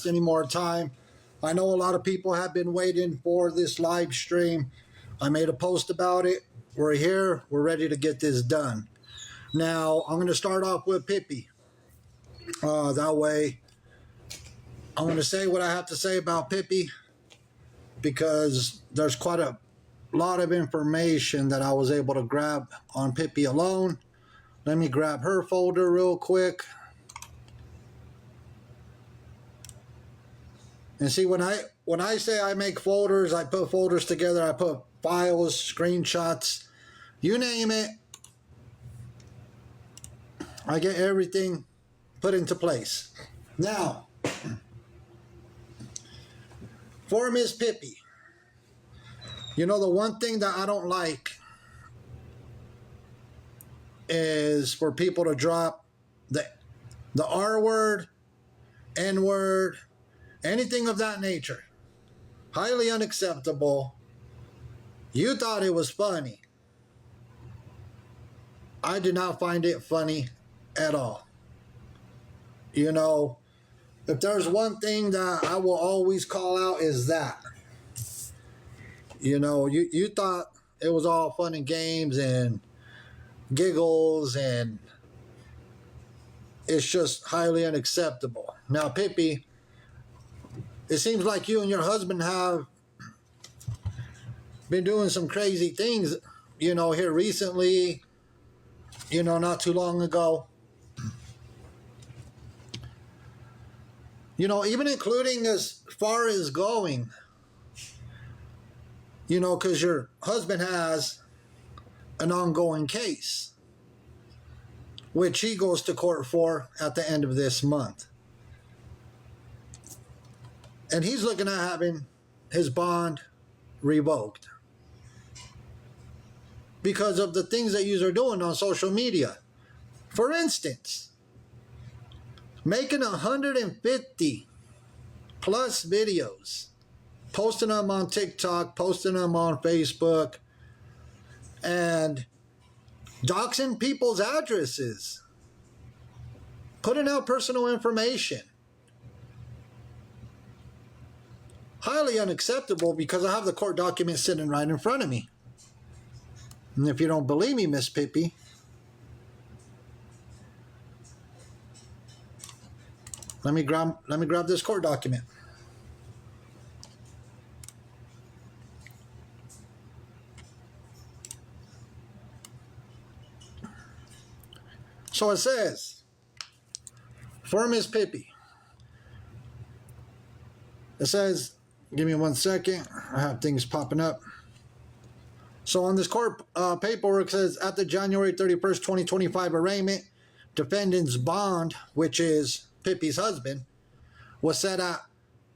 waste any more time. I know a lot of people have been waiting for this live stream. I made a post about it. We're here. We're ready to get this done. Now, I'm going to start off with Pippi. That way, I'm going to say what I have to say about Pippi because there's quite a lot of information that I was able to grab on Pippi alone. Let me grab her folder real quick. And see, when I say I make folders, I put folders together, I put files, screenshots, you name it. I get everything put into place. Now, for Miss Pippi, you know, the one thing that I don't like is for people to drop the R word, N word, anything of that nature. Highly unacceptable. You thought it was funny. I did not find it funny at all. You know, if there's one thing that I will always call out is that. You know, you thought it was all fun and games and giggles, and it's just highly unacceptable. Now, Pippi, it seems like you and your husband have been doing some crazy things, you know, here recently, you know, not too long ago. You know, even including as far as going, you know, because your husband has an ongoing case, which he goes to court for at the end of this month. And he's looking at having his bond revoked because of the things that you are doing on social media. For instance, making 150 plus videos, posting them on TikTok, posting them on Facebook, and doxing people's addresses, putting out personal information. Highly unacceptable, because I have the court document sitting right in front of me. And if you don't believe me, Miss Pippi, let me grab this court document. So it says, for Miss Pippi, it says, give me 1 second, I have things popping up. So on this court paperwork, it says, at the January 31st, 2025 arraignment, defendant's bond, which is Pippi's husband, was set at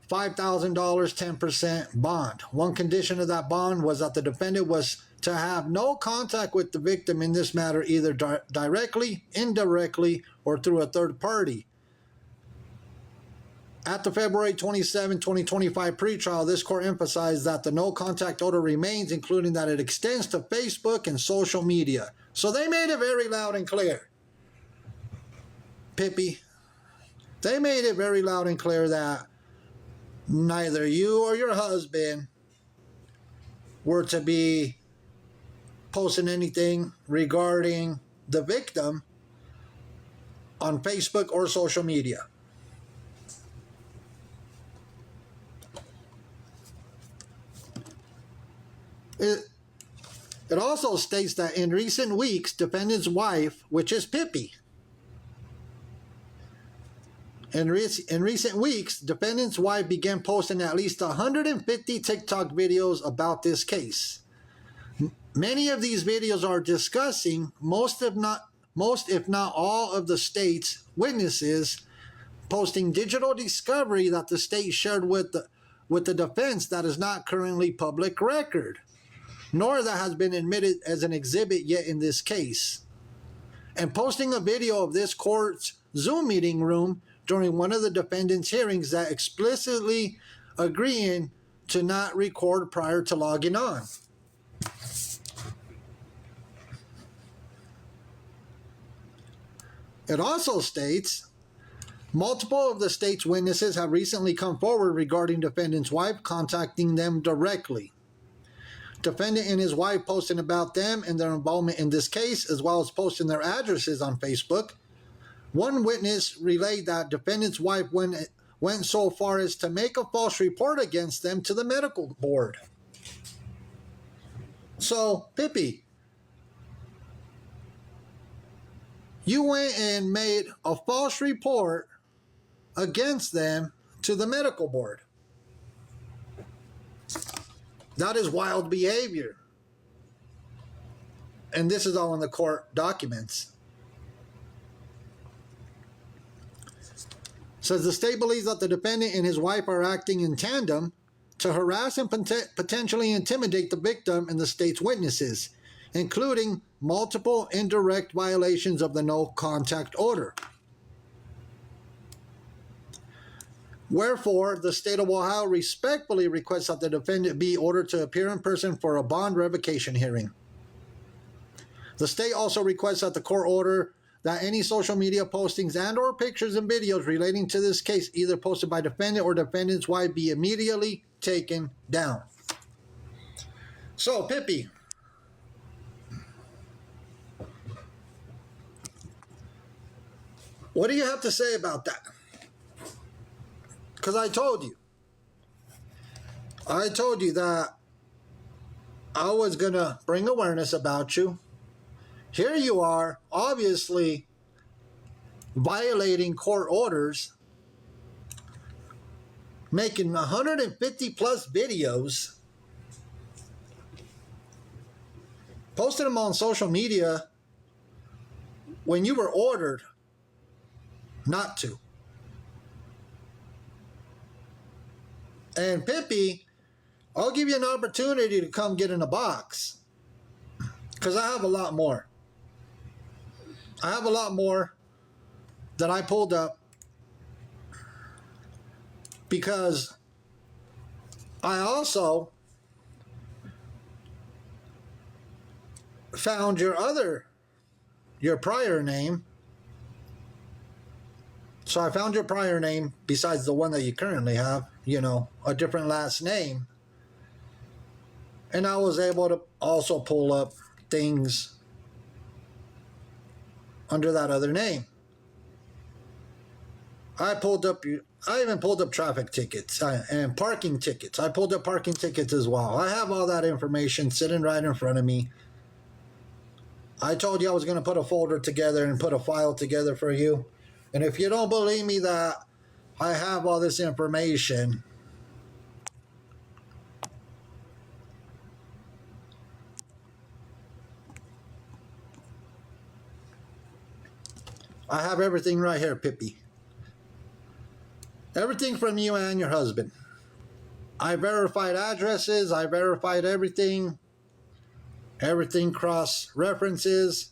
$5,000, 10% bond. One condition of that bond was that the defendant was to have no contact with the victim in this matter, either directly, indirectly, or through a third party. At the February 27, 2025 pretrial, this court emphasized that the no contact order remains, including that it extends to Facebook and social media. So they made it very loud and clear. Pippi, they made it very loud and clear that neither you or your husband were to be posting anything regarding the victim on Facebook or social media. It also states that in recent weeks, defendant's wife, which is Pippi, in recent weeks, defendant's wife began posting at least 150 TikTok videos about this case. Many of these videos are discussing most if not all of the state's witnesses, posting digital discovery that the state shared with the defense that is not currently public record, nor that has been admitted as an exhibit yet in this case, and posting a video of this court's Zoom meeting room during one of the defendant's hearings that explicitly agreeing to not record prior to logging on. It also states, Multiple of the state's witnesses have recently come forward regarding defendant's wife contacting them directly. Defendant and his wife posting about them and their involvement in this case, as well as posting their addresses on Facebook. One witness relayed that defendant's wife went so far as to make a false report against them to the medical board. So, Pippi, you went and made a false report against them to the medical board. That is wild behavior. And this is all in the court documents. Says the state believes that the defendant and his wife are acting in tandem to harass and potentially intimidate the victim and the state's witnesses, including multiple indirect violations of the no contact order. Wherefore, the state of Ohio respectfully requests that the defendant be ordered to appear in person for a bond revocation hearing. The state also requests that the court order that any social media postings and or pictures and videos relating to this case, either posted by defendant or defendant's wife, be immediately taken down. So, Pippi, what do you have to say about that? Because I told you that I was going to bring awareness about you. Here you are, obviously violating court orders, making 150 plus videos, posting them on social media when you were ordered not to. And Pippi, I'll give you an opportunity to come get in a box, because I have a lot more. I have a lot more that I pulled up because I also found your prior name. So I found your prior name besides the one that you currently have, a different last name. And I was able to also pull up things under that other name. I even pulled up traffic tickets and parking tickets. I pulled up parking tickets as well. I have all that information sitting right in front of me. I told you I was going to put a folder together and put a file together for you. And if you don't believe me that I have all this information, I have everything right here, Pippi. Everything from you and your husband. I verified addresses. I verified everything. Everything cross references.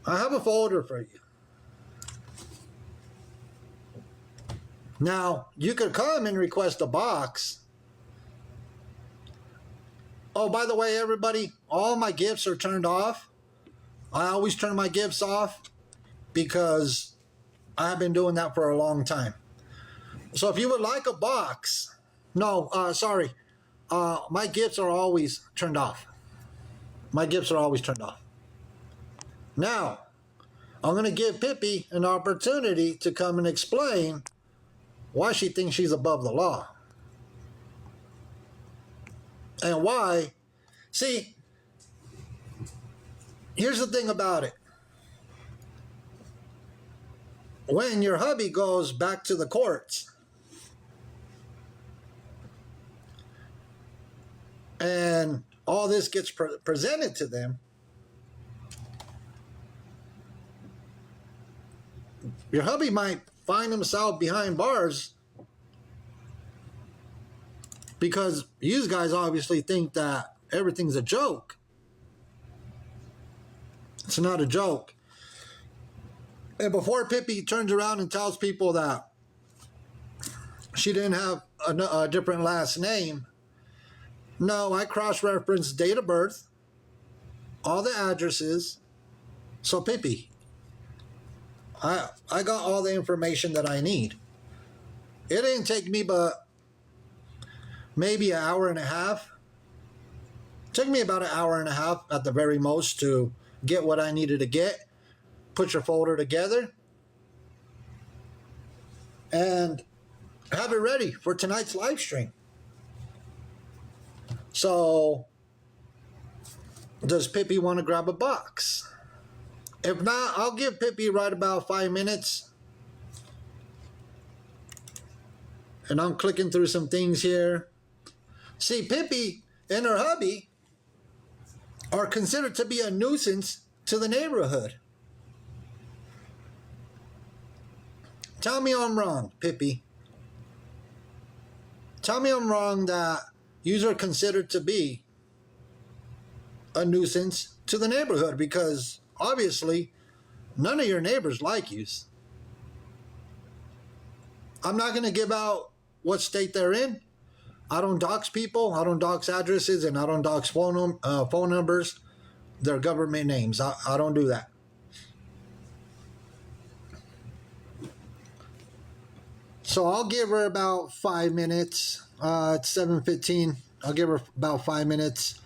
I have a folder for you. Now, you could come and request a box. Oh, by the way, everybody, all my gifts are turned off. I always turn my gifts off because I've been doing that for a long time. So if you would like a box, my gifts are always turned off. My gifts are always turned off. Now, I'm going to give Pippi an opportunity to come and explain why she thinks she's above the law. And why. See, here's the thing about it. When your hubby goes back to the courts and all this gets presented to them, your hubby might find himself behind bars because you guys obviously think that everything's a joke. It's not a joke. And before Pippi turns around and tells people that she didn't have a different last name, no, I cross-referenced date of birth, all the addresses. So Pippi, I got all the information that I need. It didn't take me but maybe an hour and a half. It took me about an hour and a half at the very most to get what I needed to get, put your folder together, and have it ready for tonight's live stream. So, does Pippi want to grab a box? If not, I'll give Pippi right about 5 minutes. And I'm clicking through some things here. See, Pippi and her hubby are considered to be a nuisance to the neighborhood. Tell me I'm wrong, Pippi. Tell me I'm wrong that you are considered to be a nuisance to the neighborhood, because obviously none of your neighbors like you. I'm not going to give out what state they're in. I don't dox people. I don't dox addresses, and I don't dox phone numbers. They're government names. I don't do that. So I'll give her about 5 minutes. It's 7:15. I'll give her about 5 minutes.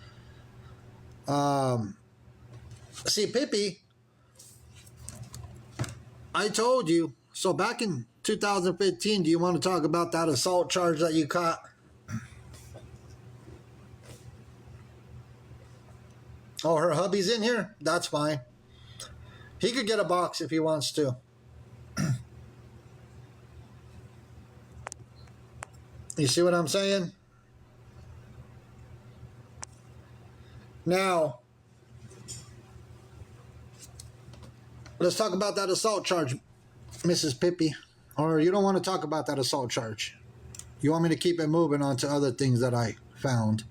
See, Pippi, I told you. So back in 2015, do you want to talk about that assault charge that you caught? Oh, her hubby's in here? That's fine. He could get a box if he wants to. You see what I'm saying? Now, let's talk about that assault charge, Mrs. Pippi. Or you don't want to talk about that assault charge? You want me to keep it moving on to other things that I found?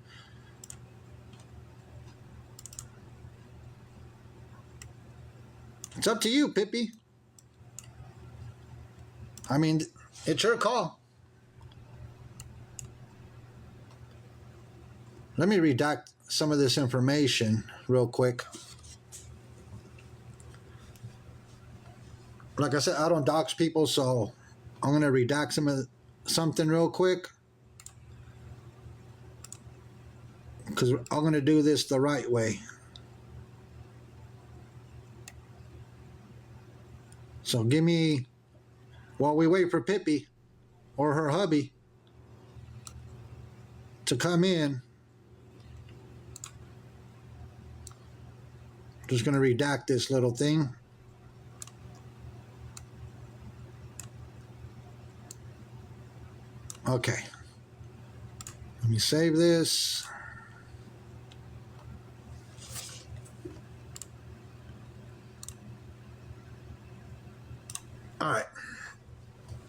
It's up to you, Pippi. I mean, it's your call. Let me redact some of this information real quick. Like I said, I don't dox people, so I'm going to redact something real quick, because I'm going to do this the right way. So give me, while we wait for Pippi or her hubby to come in, just going to redact this little thing. Okay. Let me save this. All right.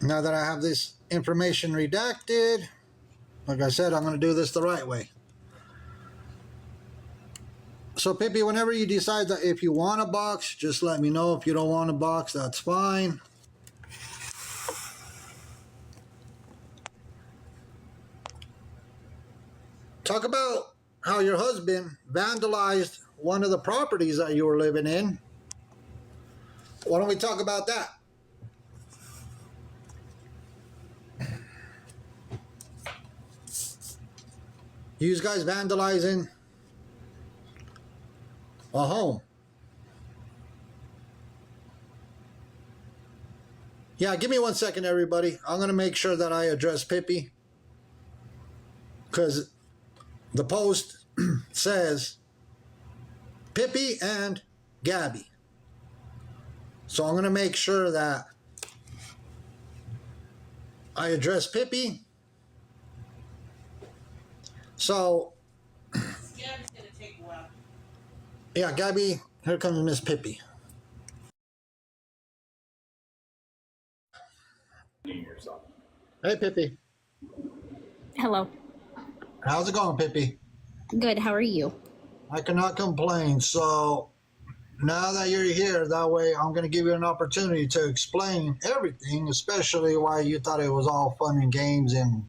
Now that I have this information redacted, like I said, I'm going to do this the right way. So, Pippi, whenever you decide that if you want a box, just let me know. If you don't want a box, that's fine. Talk about how your husband vandalized one of the properties that you were living in. Why don't we talk about that? You guys vandalizing a home. Yeah, give me 1 second, everybody. I'm going to make sure that I address Pippi, because the post says Pippi and Gabby. So I'm going to make sure that I address Pippi. So, Gabby's going to take a while. Yeah, Gabby, here comes Miss Pippi. Hey, Pippi. Hello. How's it going, Pippi? Good. How are you? I cannot complain. So now that you're here, that way I'm going to give you an opportunity to explain everything, especially why you thought it was all fun and games and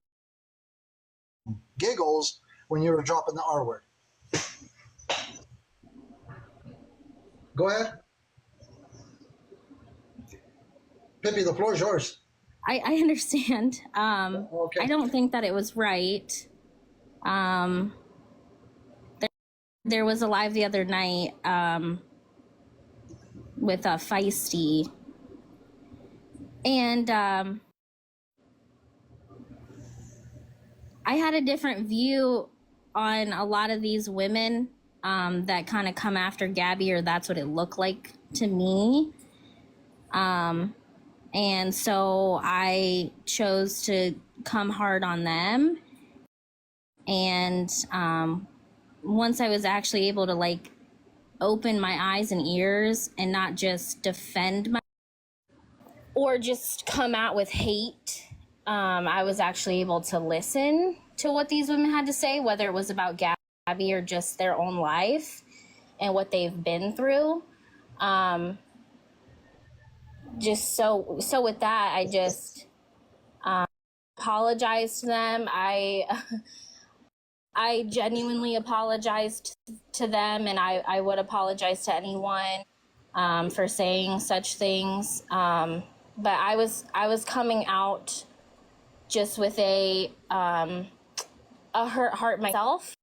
giggles when you were dropping the R word. Go ahead. Pippi, the floor is yours. I understand. Okay. I don't think that it was right. There was a live the other night with a Feisty, and I had a different view on a lot of these women that kind of come after Gabby, or that's what it looked like to me. And so I chose to come hard on them. And once I was actually able to like open my eyes and ears and not just defend my or just come out with hate, I was actually able to listen to what these women had to say, whether it was about Gabby or just their own life and what they've been through. Just so with that, I just apologized to them. I genuinely apologized to them, and I would apologize to anyone for saying such things. But I was coming out just with a hurt heart myself,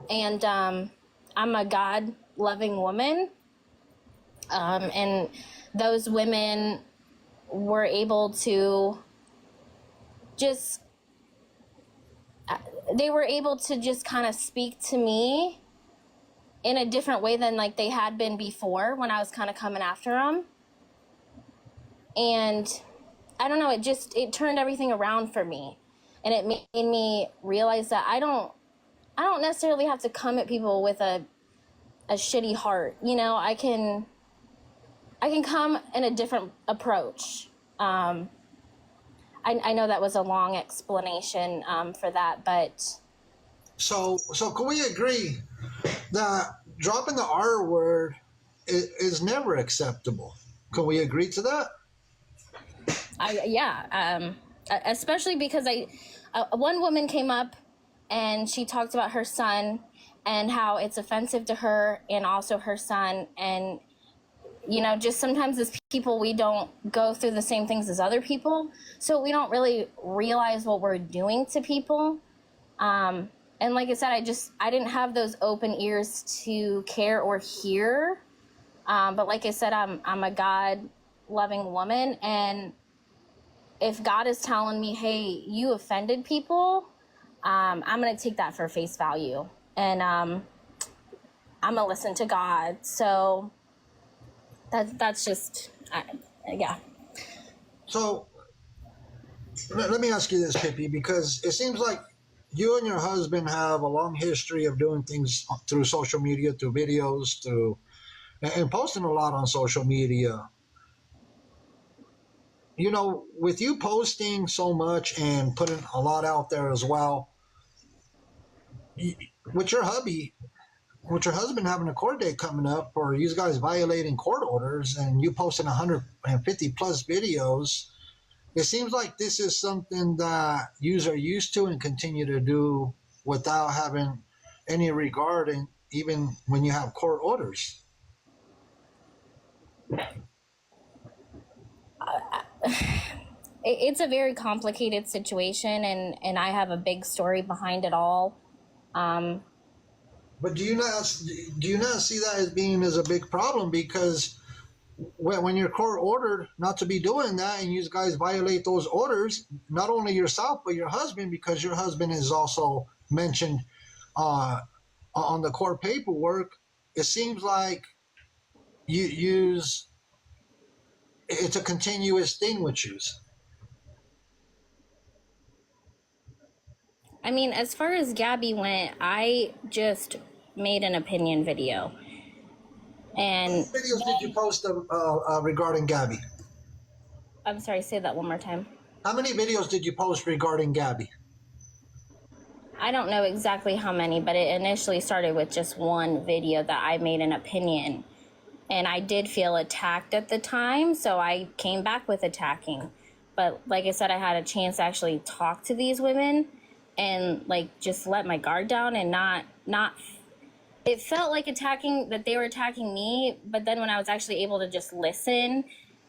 and I'm a God-loving woman, and those women were able to just kind of speak to me in a different way than like they had been before when I was kind of coming after them. And I don't know, it turned everything around for me. And it made me realize that I don't necessarily have to come at people with a shitty heart. You know, I can come in a different approach. I know that was a long explanation for that, but... So can we agree that dropping the R word is never acceptable? Can we agree to that? Especially because one woman came up and she talked about her son and how it's offensive to her and also her son. And, you know, just sometimes as people, we don't go through the same things as other people. So we don't really realize what we're doing to people. And like I said, I didn't have those open ears to care or hear. But like I said, I'm a God-loving woman. And if God is telling me, hey, you offended people, I'm going to take that for face value. And I'm going to listen to God. So that's just, yeah. So let me ask you this, Pippi, because it seems like you and your husband have a long history of doing things through social media, through videos, and posting a lot on social media. You know, with you posting so much and putting a lot out there as well, with your husband having a court date coming up, or you guys violating court orders, and you posting 150 plus videos, it seems like this is something that yous are used to and continue to do without having any regard, and even when you have court orders. It's a very complicated situation, and I have a big story behind it all. But do you not see that as being as a big problem? Because when you're court ordered not to be doing that, and you guys violate those orders, not only yourself but your husband, because your husband is also mentioned on the court paperwork, it seems like it's a continuous thing with you. I mean, as far as Gabby went, I just made an opinion video. And What videos did you post regarding Gabby? I'm sorry, say that one more time. How many videos did you post regarding Gabby? I don't know exactly how many, but it initially started with just one video that I made an opinion. And I did feel attacked at the time, so I came back with attacking. But like I said, I had a chance to actually talk to these women and like just let my guard down and not it felt like that they were attacking me, but then when I was actually able to just listen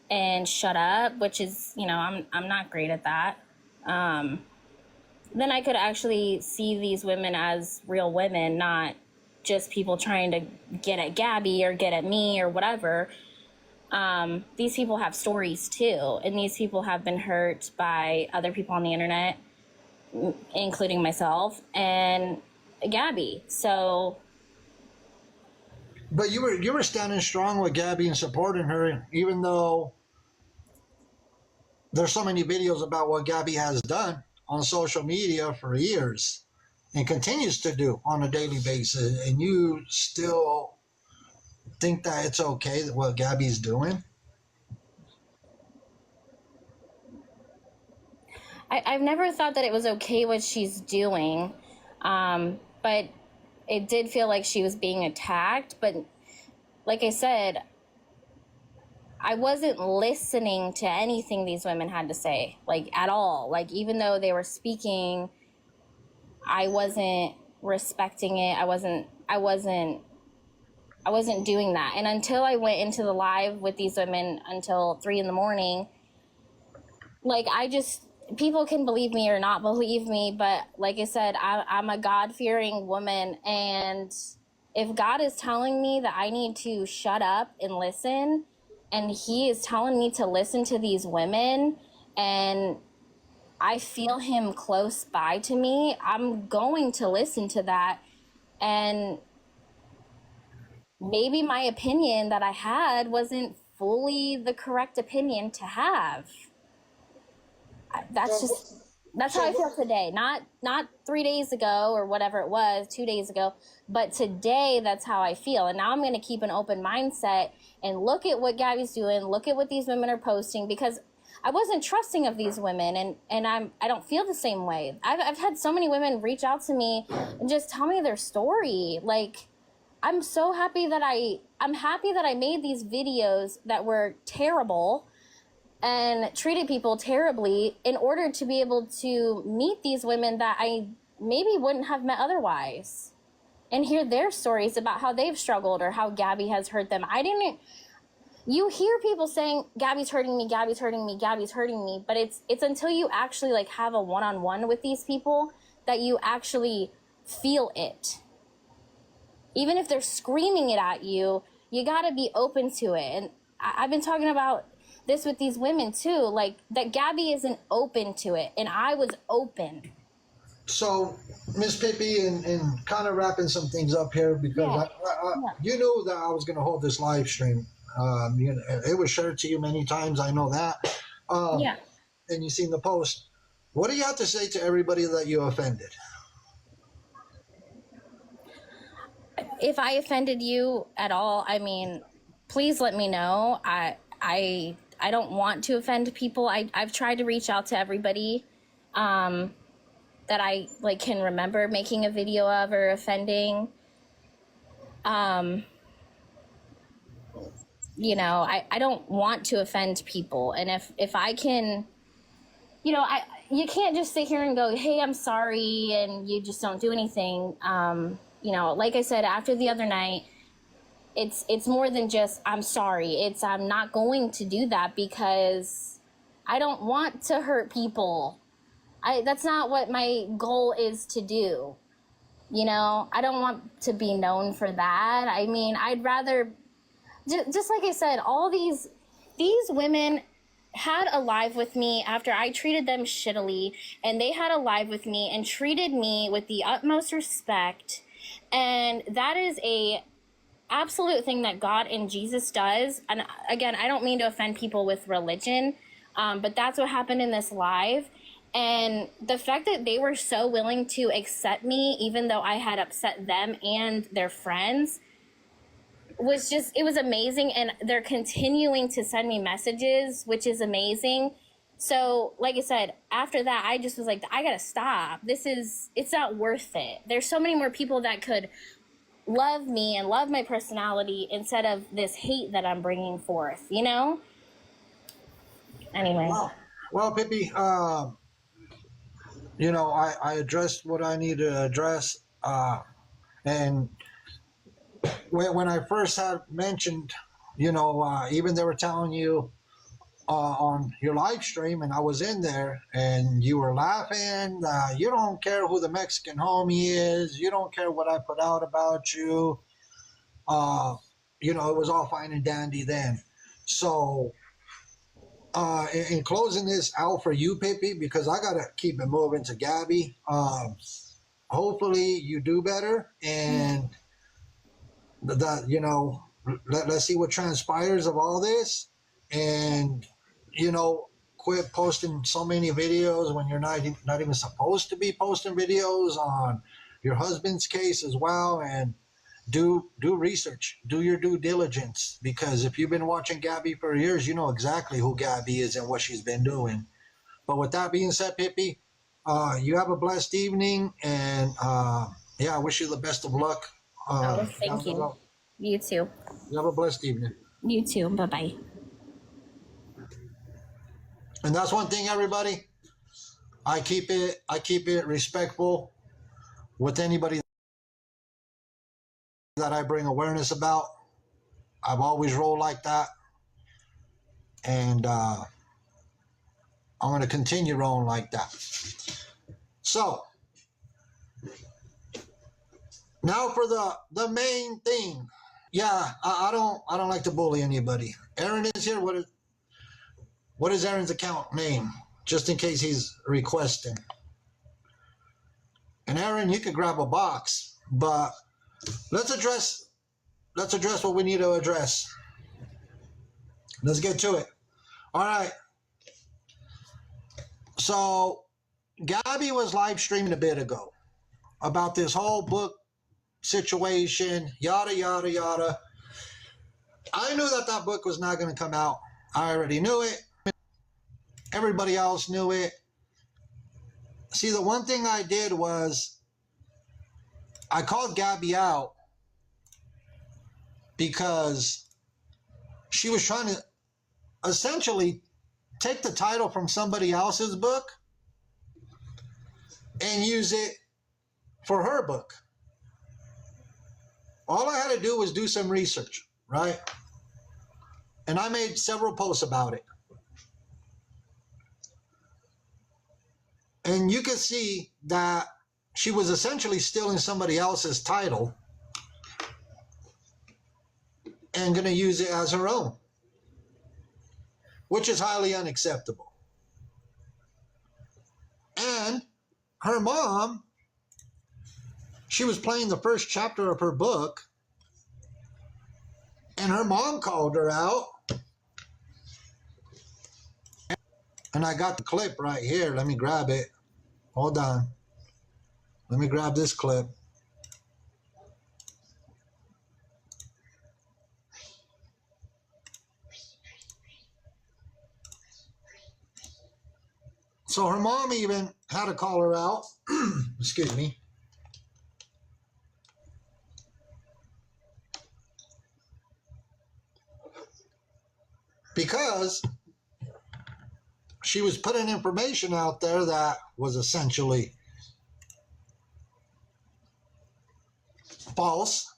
and shut up, which is, you know, I'm not great at that. Then I could actually see these women as real women, not just people trying to get at Gabby or get at me or whatever. These people have stories too, and these people have been hurt by other people on the internet, including myself and Gabby. So, But you were standing strong with Gabby and supporting her, even though there's so many videos about what Gabby has done on social media for years and continues to do on a daily basis, and you still think that it's okay that what Gabby's doing? I've never thought that it was okay what she's doing, but it did feel like she was being attacked. But like I said, I wasn't listening to anything these women had to say, like at all. Like, even though they were speaking, I wasn't respecting it. I wasn't doing that. And until I went into the live with these women until 3 a.m, like, people can believe me or not believe me, but like I said, I'm a God-fearing woman, and if God is telling me that I need to shut up and listen, and he is telling me to listen to these women, and I feel him close by to me, I'm going to listen to that. And maybe my opinion that I had wasn't fully the correct opinion to have. That's how I feel today. Not 3 days ago or whatever it was, 2 days ago, but today that's how I feel. And now I'm going to keep an open mindset and look at what Gabby's doing, look at what these women are posting, because I wasn't trusting of these women, and I don't feel the same way. I've had so many women reach out to me and just tell me their story. Like, I'm so happy that I'm happy that I made these videos that were terrible and treated people terribly in order to be able to meet these women that I maybe wouldn't have met otherwise, and hear their stories about how they've struggled or how Gabby has hurt them. You hear people saying, Gabby's hurting me, Gabby's hurting me, Gabby's hurting me, but it's until you actually like have a one-on-one with these people that you actually feel it. Even if they're screaming it at you, you gotta be open to it. And I've been talking about this with these women too, like that Gabby isn't open to it, and I was open. So, Miss Pippi, and kind of wrapping some things up here, because you knew that I was going to hold this live stream. You know, it was shared to you many times. I know that. And you seen the post. What do you have to say to everybody that you offended? If I offended you at all, I mean, please let me know. I don't want to offend people. I've tried to reach out to everybody that I like can remember making a video of or offending. You know, I don't want to offend people. And if I can, you know, you can't just sit here and go, hey, I'm sorry, and you just don't do anything. You know, like I said, after the other night, it's more than just I'm sorry. I'm not going to do that because I don't want to hurt people. That's not what my goal is to do. You know, I don't want to be known for that. I mean, I'd rather, just like I said, all these women had a live with me after I treated them shittily, and they had a live with me and treated me with the utmost respect. And that is a absolute thing that God and Jesus does. And again, I don't mean to offend people with religion, but that's what happened in this live. And the fact that they were so willing to accept me, even though I had upset them and their friends, was just, it was amazing. And they're continuing to send me messages, which is amazing. So like I said, after that, I just was like, I gotta stop. It's not worth it. There's so many more people that could love me and love my personality instead of this hate that I'm bringing forth, you know? Anyway. Well, Pippi, you know, I addressed what I need to address. And when I first had mentioned, you know, even they were telling you on your live stream, and I was in there, and you were laughing. You don't care who the Mexican homie is. You don't care what I put out about you. You know, it was all fine and dandy then. So, in closing this out for you, Pippi, because I gotta keep it moving to Gabby. Hopefully, you do better, and that you know, let's see what transpires of all this, and you know, quit posting so many videos when you're not even supposed to be posting videos on your husband's case as well, and do research, do your due diligence, because if you've been watching Gabby for years, you know exactly who Gabby is and what she's been doing. But with that being said, Pippi, you have a blessed evening, and yeah, I wish you the best of luck. Thank you. You too. You have a blessed evening. You too. Bye-bye. And that's one thing, everybody. I keep it respectful with anybody that I bring awareness about. I've always rolled like that, and I'm going to continue rolling like that. So now for the main thing. Yeah, I don't like to bully anybody. Aaron is here. What is Aaron's account name? Just in case he's requesting. And Aaron, you could grab a box, but let's address what we need to address. Let's get to it. All right. So Gabby was live streaming a bit ago about this whole book situation, yada, yada, yada. I knew that book was not going to come out. I already knew it. Everybody else knew it. See, the one thing I did was I called Gabby out because she was trying to essentially take the title from somebody else's book and use it for her book. All I had to do was do some research, right? And I made several posts about it. And you can see that she was essentially stealing somebody else's title and going to use it as her own, which is highly unacceptable. And her mom, she was playing the first chapter of her book, and her mom called her out. And I got the clip right here. Let me grab it. Hold on. Let me grab this clip. So her mom even had to call her out. Excuse me. Because she was putting information out there that was essentially false.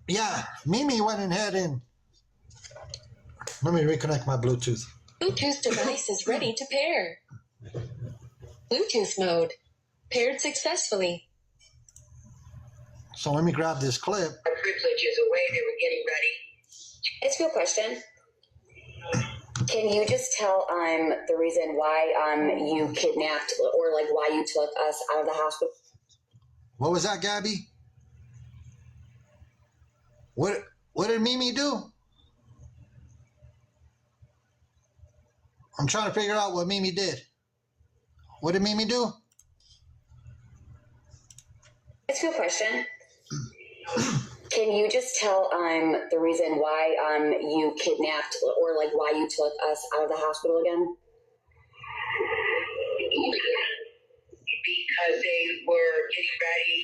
Yeah, Mimi went ahead and let me reconnect my Bluetooth. Bluetooth device is ready to pair. Bluetooth mode. Paired successfully. So let me grab this clip. Our privileges away, they were getting ready. Ask you a question. Can you just tell the reason why you kidnapped, or like why you took us out of the hospital? What was that, Gabby? What did Mimi do? I'm trying to figure out what Mimi did. What did Mimi do? Ask you a question. Can you just tell the reason why you kidnapped, or like why you took us out of the hospital again? Because they were getting ready.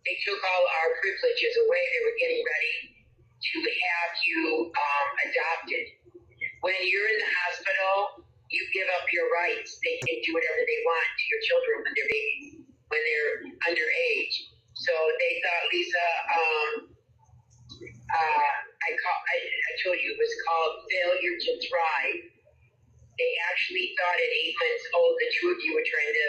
They took all our privileges away. They were getting ready to have you adopted. When you're in the hospital, you give up your rights. They can do whatever they want to your children when they're babies, when they're underage. So they thought, Lisa, I told you it was called Failure to Thrive. they actually thought at 8 months old, the two of you were trying to,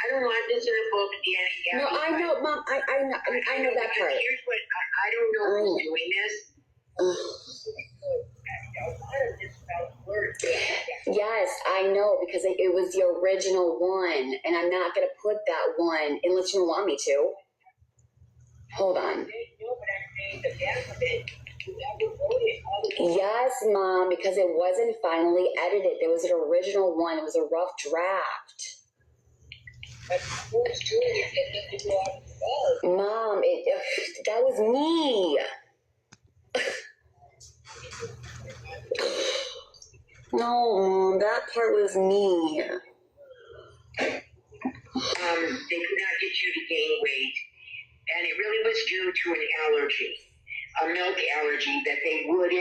I don't want this in a book, Danny. No, I know, Mom. I know that part. Here's what, I don't know who's doing this. Yes, I know, because it was the original one, and I'm not going to put that one unless you want me to. Hold on. Yes, Mom, because it wasn't finally edited. There was an original one. It was a rough draft. Mom, that was me. No, Mom, that part was me. They could not get you to gain weight, and it really was due to an allergy, a milk allergy, that they wouldn't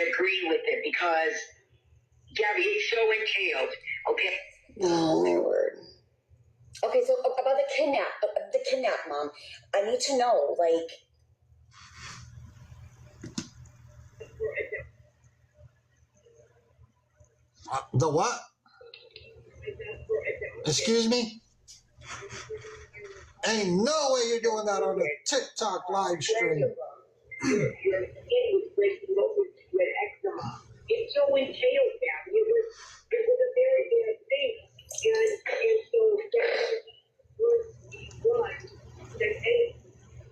agree with it because, Gabby, it's so entailed, okay? Oh, my word. Okay, so about the kidnap, Mom, I need to know, like, The what? Excuse me? Ain't no way you're doing that on a TikTok live stream. Your skin was breaking open with eczema. It's so entailed, Gabby. It was a very bad thing. And so that was one that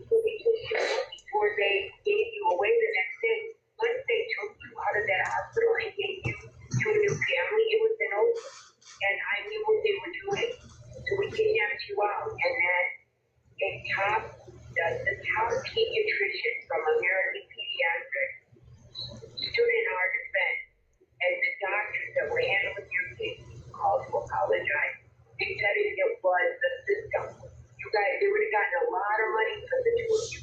so they took you out before they gave you away the next day. Once they took you out of that hospital and gave you to a new family, it was an over. And I knew what they were doing. So we kidnapped you out. And then the top pediatrician from American Pediatrics stood in our defense, and the doctors that were handling your case called to apologize. They said it was the system. You guys, they would have gotten a lot of money for the two of you.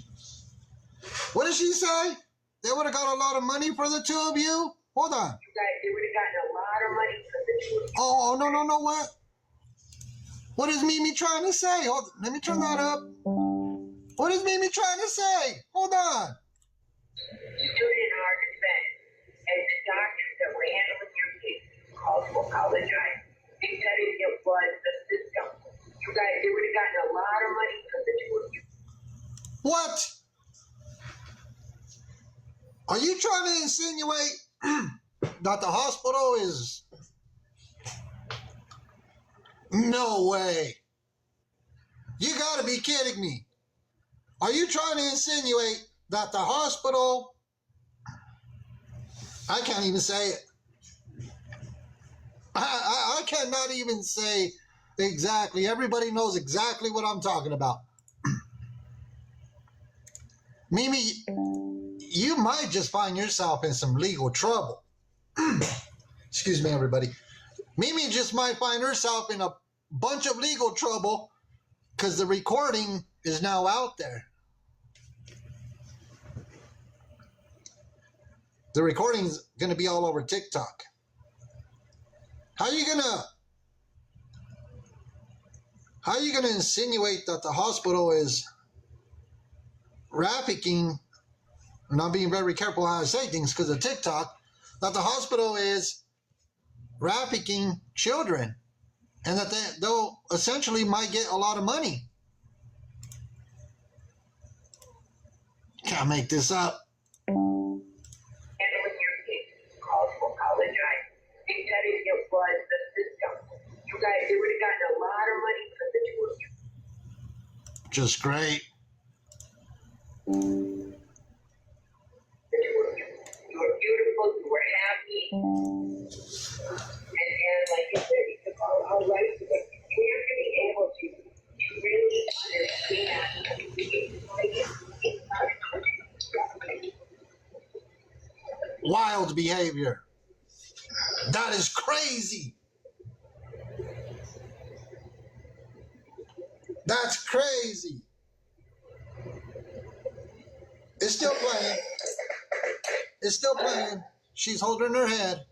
What did she say? They would have got a lot of money for the two of you? Hold on. You guys, they would have gotten a lot of money for the two of you. Oh, no, what? What is Mimi trying to say? Let me turn that up. What is Mimi trying to say? Hold on. Stood in our defense, and the doctors that were handling your case called to apologize. They said it was the system. You guys, they would have gotten a lot of money for the two of you. What? Are you trying to insinuate that the hospital is... No way. You gotta be kidding me. Are you trying to insinuate that the hospital... I can't even say it. I cannot even say exactly. Everybody knows exactly what I'm talking about. Mimi, you might just find yourself in some legal trouble. Excuse me, everybody. Mimi just might find herself in a bunch of legal trouble because the recording is now out there. The recording's going to be all over TikTok. How are you going to insinuate that the hospital is trafficking, and I'm being very careful how I say things because of TikTok, that the hospital is trafficking children and that they'll essentially might get a lot of money? Can't make this up. Handling your case called to apologize. They said it was the system. You guys, they would have gotten a lot of money for the two of you. Just great. The two of you. You were beautiful, you were happy. And like I said, it took all right, but you have to be able to really understand. Wild behavior. That is crazy. That's crazy. It's still playing. It's still playing. She's holding her head.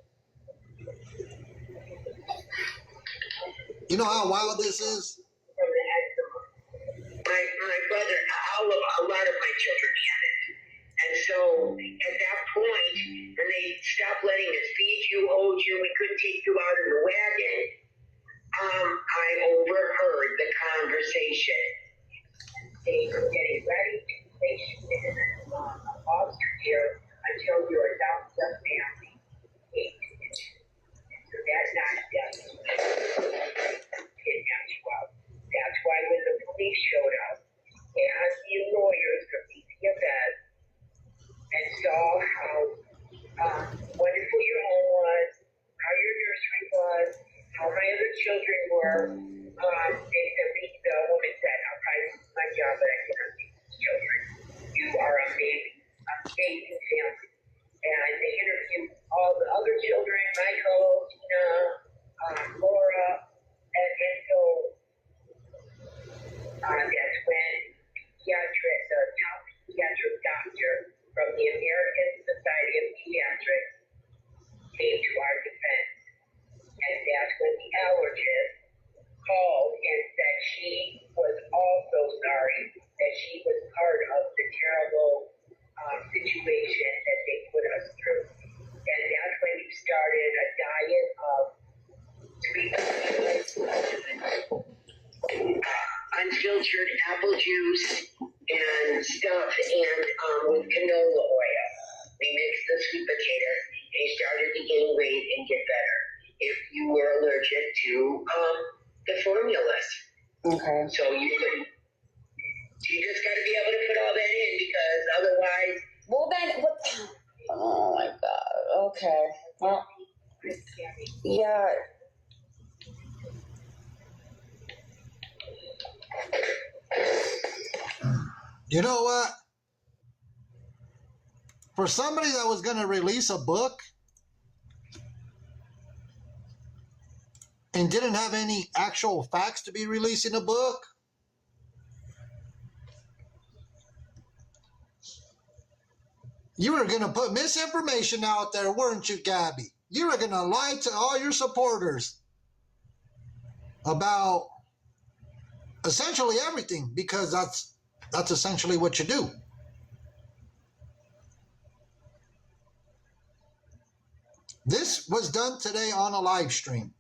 You know how wild this is? My brother, a lot of my children had it. And so at that point, when they stopped letting the children were, the woman said, I'll probably lose my job, but I cannot see these children. You are amazing, amazing family. And they interviewed all the other children, Michael, Tina, Laura, and so that's when the top pediatric doctor from the American Society of Pediatrics came to our defense. And that's when the allergist called and said she was also sorry that she was part of the terrible situation that they put us through. And that's when you started a diet of sweet unfiltered apple juice and stuff, and with canola oil. We mixed the sweet potatoes, and you started to gain weight and get better if you were allergic to the formulas. Okay. So you just got to be able to put all that in, because otherwise, Well, then, what? Oh my God. Okay. Well, yeah. You know what? For somebody that was going to release a book and didn't have any actual facts to be releasing a book, you were going to put misinformation out there, weren't you, Gabby? You were going to lie to all your supporters about essentially everything, because that's essentially what you do. This was done today on a live stream.